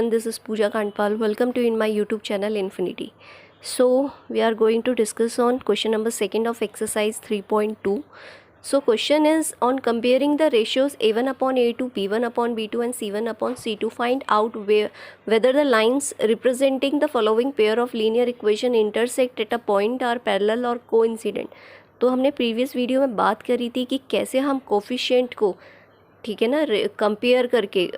everyone, this is Pooja Kandpal. Welcome to in my YouTube channel Infinity. So we are going to discuss on question number 2 of exercise 3.2. So question is on comparing the ratios a1 upon a2, b1 upon b2 and c1 upon c2. Find out whether the lines representing the following pair of linear equation intersect at a point are parallel or coincident. तो हमने previous video में बात करी थी कि कैसे हम coefficient को, ठीक है ना, कंपेयर करके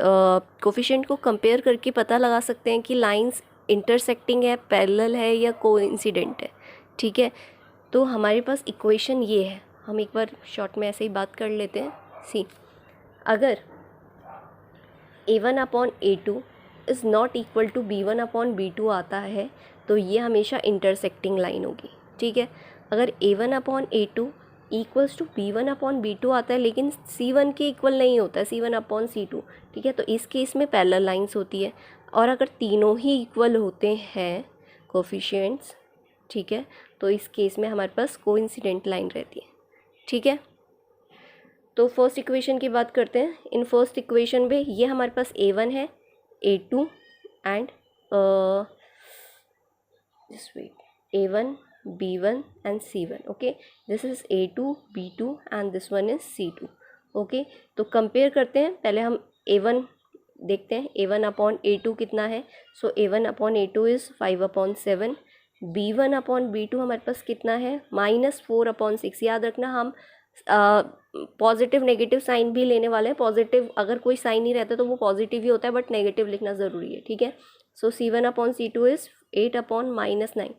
कोफिशिएंट को कंपेयर करके पता लगा सकते हैं कि लाइंस इंटरसेक्टिंग है, पैरेलल है या कोइंसिडेंट है. ठीक है, तो हमारे पास इक्वेशन ये है. हम एक बार शॉर्ट में ऐसे ही बात कर लेते हैं. सी, अगर a1 upon a2 is not equal to b1 upon b2 आता है तो ये हमेशा इंटरसेक्टिंग लाइन होगी. ठीक है, अगर a1 upon a2 equals to b1 upon b2 आता है लेकिन c1 के इक्वल नहीं होता है, c1 अपॉन c2. ठीक है, तो इस केस में पैरेलल लाइंस होती है. और अगर तीनों ही इक्वल होते हैं कोफिशिएंट्स, ठीक है, तो इस केस में हमारे पास कोइंसिडेंट लाइन रहती है. ठीक है, तो फर्स्ट इक्वेशन की बात करते हैं. इन फर्स्ट इक्वेशन में ये हमारे पास a1 है, a2 and a1, b1 and c1. okay, this is a2, b2 and this one is c2. okay, तो कंपेयर करते हैं. पहले हम a1 देखते हैं. a1 अपॉन a2 कितना है. सो a1 upon a2 is 5 upon 7. b1 upon b2 हमारे पास कितना है, -4 अपॉन 6. याद रखना हम पॉजिटिव नेगेटिव साइन भी लेने वाले हैं. पॉजिटिव अगर कोई साइन नहीं रहता तो वो पॉजिटिव ही होता है, बट नेगेटिव लिखना ज़रूरी है. ठीक है, सो c1 upon c2 is 8 upon -9.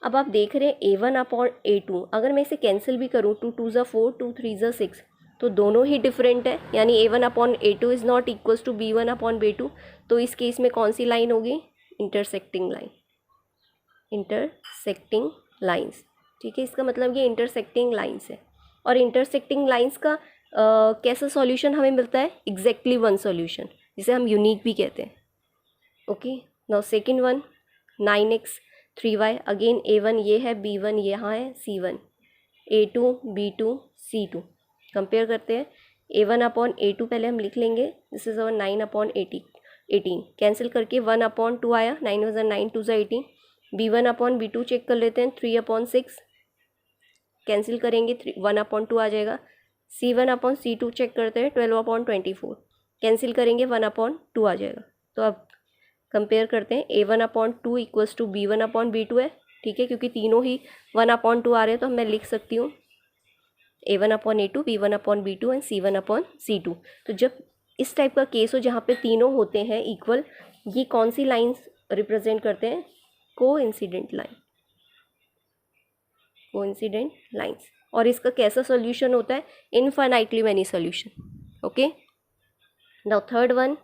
अब आप देख रहे हैं a1 अपॉन a2, अगर मैं इसे कैंसिल भी करूँ, 2 2 4, 2 3 6, तो दोनों ही डिफरेंट है. यानी a1 upon a2 is not equals to b1 upon b2. तो इस केस में कौन सी लाइन होगी, इंटरसेक्टिंग लाइन, इंटरसेक्टिंग लाइंस. ठीक है, इसका मतलब ये इंटरसेक्टिंग लाइंस है. और इंटरसेक्टिंग लाइंस का कैसा सॉल्यूशन हमें मिलता है, एग्जैक्टली वन सॉल्यूशन, जिसे हम यूनिक भी कहते हैं. Okay, now second one, 9x 3y. Again a1 ये है, b1 यहाँ है, c1, a2 b2 c2. Compare करते हैं. a1 अपॉन a2 पहले हम लिख लेंगे. This is our 9 upon 18. Cancel करके 1 अपॉन 2 आया, 9 वज़ा 9, 2 ज़ा 18. b1 अपॉन b2 चेक कर लेते हैं, 3 अपॉन 6. कैंसिल करेंगे 1 अपॉन 2 आ जाएगा. c1 अपॉन c2 चेक करते हैं, 12 अपॉन 24. कैंसिल करेंगे 1 अपॉन 2 आ जाएगा. तो अब कंपेयर करते हैं. a1 upon 2 equals to b1 upon b2 है. ठीक है, क्योंकि तीनों ही 1 अपॉन 2 आ रहे हैं तो मैं लिख सकती हूँ a1 upon a2, b1 upon b2 and c1 upon c2. तो जब इस टाइप का केस हो जहाँ पे तीनों होते हैं इक्वल, ये कौन सी लाइंस रिप्रेजेंट करते हैं, कोइंसिडेंट लाइन, कोइंसिडेंट लाइंस. और इसका कैसा सोल्यूशन होता है, infinitely many solution. Okay, now third one,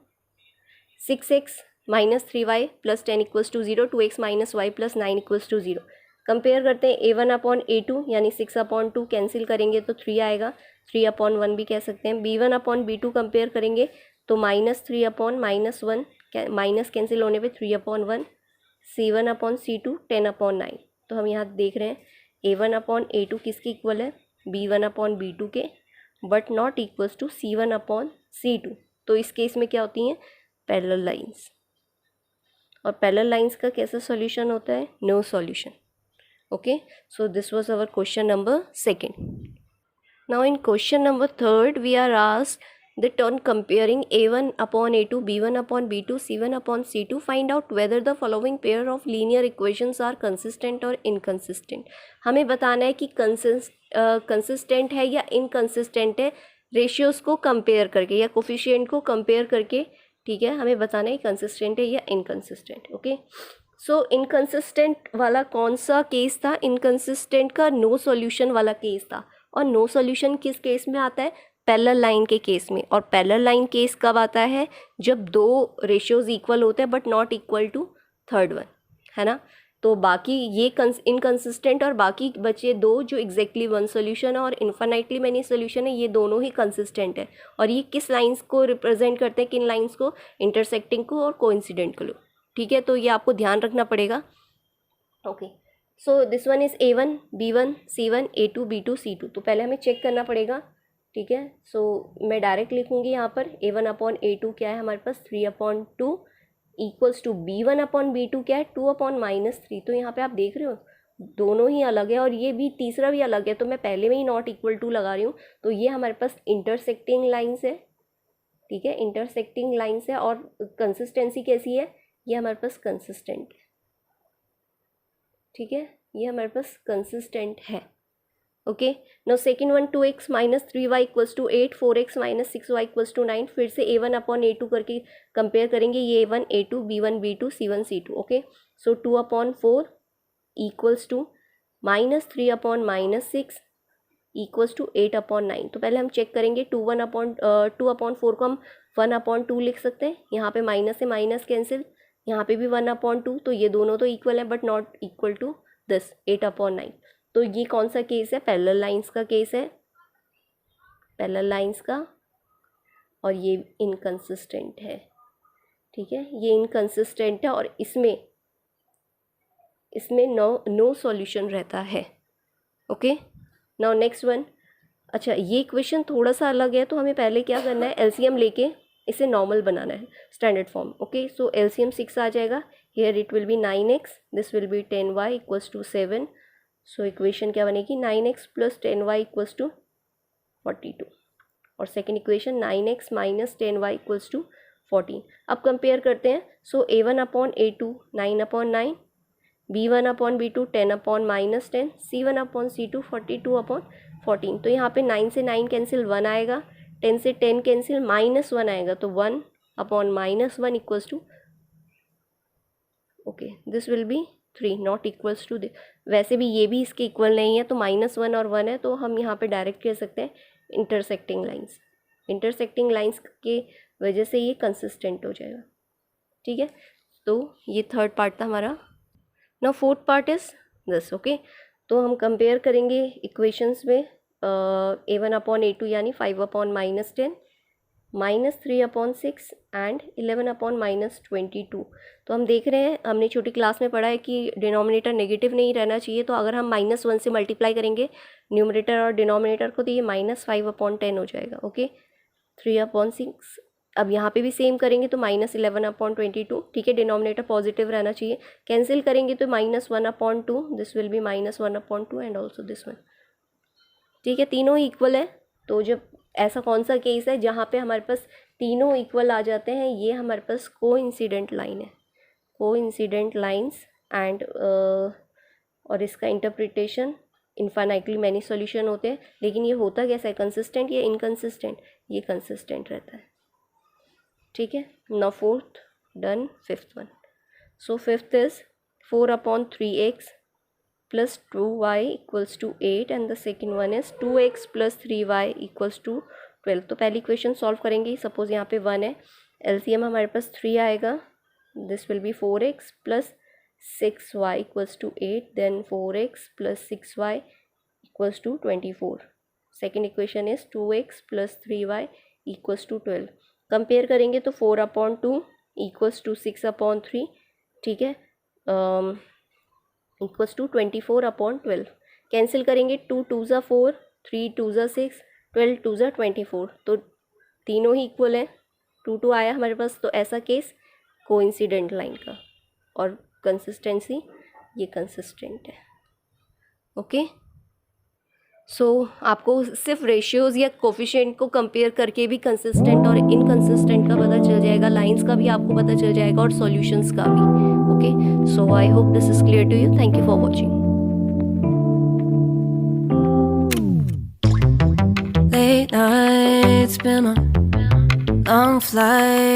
6x minus 3y plus 10 equals to 0, 2x minus Y plus 9 equals to 0. Compare करते हैं a1 अपॉन a2, यानी 6 अपॉन 2. कैंसिल करेंगे तो 3 आएगा, 3 अपॉन 1 भी कह सकते हैं. b1 अपॉन b2 कंपेयर करेंगे तो -3 अपॉन -1, माइनस कैंसिल होने पे 3 upon 1. c1 upon c2 10 upon 9. तो हम यहाँ देख रहे हैं a1 अपॉन a2 किसके इक्वल है, b1 अपॉन b2 के, but not equals to c1 upon c2. तो इस केस में क्या होती हैं, पैरेलल लाइंस. और पैरेलल लाइंस का कैसा सॉल्यूशन होता है, no solution. Okay, so this was our question number 2. Now in question number 3 we are asked that on comparing a1 upon a2, b1 upon b2, c1 upon c2, find out whether the following pair of linear equations are consistent or inconsistent. हमें बताना है कि consistent है या inconsistent है, ratios को compare करके या कोफिशिएंट को कंपेयर करके. ठीक है, हमें बताना है कंसिस्टेंट है या इनकंसिस्टेंट. ओके, सो इनकंसिस्टेंट वाला कौन सा केस था, इनकंसिस्टेंट का नो सॉल्यूशन वाला केस था. और नो सॉल्यूशन किस केस में आता है, पैरेलल लाइन के केस में. और पैरेलल लाइन केस कब आता है, जब दो रेशियोज इक्वल होते हैं but not equal to third one, है ना. तो बाकी ये इनकंसिस्टेंट और बाकी बचे दो जो एग्जैक्टली वन सोल्यूशन है और इन्फिनाइटली मैनी सोल्यूशन है, ये दोनों ही कंसिस्टेंट है. और ये किस लाइंस को रिप्रेजेंट करते हैं, किन लाइंस को, इंटरसेक्टिंग को और कोइंसिडेंट को. ठीक है, तो ये आपको ध्यान रखना पड़ेगा. Okay, so this one is a1 b1 c1 a2 b2 c2. तो पहले हमें चेक करना पड़ेगा. ठीक है, सो मैं डायरेक्ट लिखूंगी यहाँ पर a1 अपॉन a2 क्या है हमारे पास, 3 upon 2 equals to B1 upon B2 क्या है, 2 अपॉन -3। तो यहाँ पे आप देख रहे हो दोनों ही अलग है और ये भी तीसरा भी अलग है, तो मैं पहले में ही नॉट इक्वल टू लगा रही हूँ। तो ये हमारे पास इंटरसेक्टिंग लाइंस है, ठीक है, इंटरसेक्टिंग लाइंस है। और कंसिस्टेंसी कैसी है, ये हमारे पास कंसिस्टेंट है, ठीक है, ये हमारे पास कंसिस्टेंट है। Okay, now second one, 2x minus 3y equals to 8, 4x minus 6y equals to 9। फिर से A1 अपॉन A2 करके कंपेयर करेंगे, ये A1 A2 B1 B2 C1 C2। Okay, so 2 upon 4 equals to minus 3 upon minus 6 equals to 8 upon 9। तो पहले हम check करेंगे 2 upon 4 को हम 1 अपॉन 2 लिख सकते हैं। यहाँ पे माइनस से माइनस कैंसिल, यहाँ पे भी 1 अपॉन 2, तो ये दोनों तो इक्वल है but not equal to this 8 upon 9। तो ये कौन सा केस है, पैरेलल लाइंस का केस है, पैरेलल लाइंस का, और ये इनकंसिस्टेंट है, ठीक है, ये इनकंसिस्टेंट है और इसमें नो सॉल्यूशन रहता है। Okay, now next one. अच्छा, ये इक्वेशन थोड़ा सा अलग है, तो हमें पहले क्या करना है, एलसीएम लेके इसे नॉर्मल बनाना है, standard form. Okay, so LCM 6 आ जाएगा, here it will be 9x, this will be 10y equals to 7। So equation क्या बनेगी, 9x plus 10y equals to 42। और second equation 9x minus 10y equals to 14। अब compare करते हैं। So A1 upon A2 9 upon 9, B1 upon B2 10 अपॉन minus 10, C1 upon C2 42 upon 14। तो यहाँ पे 9 से 9 कैंसिल 1 आएगा, 10 से 10 कैंसिल -1 आएगा, तो 1 upon -1 equals to, okay, this will be 3 not equals to. वैसे भी ये भी इसके इक्वल नहीं है, तो -1 और 1 है, तो हम यहाँ पे डायरेक्ट कह सकते हैं इंटरसेक्टिंग लाइंस। इंटरसेक्टिंग लाइंस के वजह से ये कंसिस्टेंट हो जाएगा, ठीक है। तो ये थर्ड पार्ट था हमारा। Now fourth part is this. Okay, तो हम कंपेयर करेंगे इक्वेशंस में A1 अपॉन A2 यानी 5 अपॉन -10, -3 अपॉन 6 एंड 11 अपॉन -22। तो हम देख रहे हैं, हमने छोटी क्लास में पढ़ा है कि डिनोमिनेटर नेगेटिव नहीं रहना चाहिए। तो अगर हम -1 से मल्टीप्लाई करेंगे न्यूमरेटर और डिनोमिनेटर को, तो ये -5 अपॉन 10 हो जाएगा। Okay, 3 upon 6। अब यहाँ पे भी सेम करेंगे तो -11 अपॉन 22, ठीक है, डिनोमिनेटर पॉजिटिव रहना चाहिए। कैंसिल करेंगे तो -1 upon 2, this will B -1 upon 2 and also this one, ठीक है, तीनों इक्वल है। तो जब ऐसा कौन सा केस है जहाँ पे हमारे पास तीनों इक्वल आ जाते हैं, ये हमारे पास कोइंसिडेंट लाइन है, कोइंसिडेंट लाइंस। एंड और इसका इंटरप्रिटेशन इनफाइनाइटली मैनी सॉल्यूशन होते हैं। लेकिन ये होता कैसा है, कंसिस्टेंट या इनकंसिस्टेंट, ये कंसिस्टेंट रहता है, ठीक है। Now fourth done, fifth one. So fifth is 4 upon 3x plus 2y equals to 8 and the second one is 2x plus 3y equals to 12। तो पहली इक्वेशन सॉल्व करेंगे। सपोज यहाँ पे 1 है, एलसीएम हमारे पास 3 आएगा, this will be 4x plus 6y equals to 8, then 4x plus 6y equals to 24। Second equation is 2x plus 3y equals to 12। Compare करेंगे तो 4 अपॉन 2 इक्वल्स टू 6 अपॉन 3, ठीक है, इक्वल्स टू 24 अपॉन 12। कैंसिल करेंगे, 2 2 ज़ा 4, 3 2 ज़ा 6, 12 2 ज़ा 24। तो तीनों ही इक्वल है, 2 2 आया हमारे पास। तो ऐसा केस कोइंसिडेंट लाइन का, और कंसिस्टेंसी ये कंसिस्टेंट है। ओके, सो आपको सिर्फ रेशियोज़ या कोफिशिएंट को कंपेयर करके भी कंसिस्टेंट और इनकंसिस्टेंट का पता चल जाएगा, लाइंस का भी आपको पता चल जाएगा और सॉल्यूशंस का भी। Okay, so I hope this is clear to you. Thank you for watching. Late nights, been a long flight.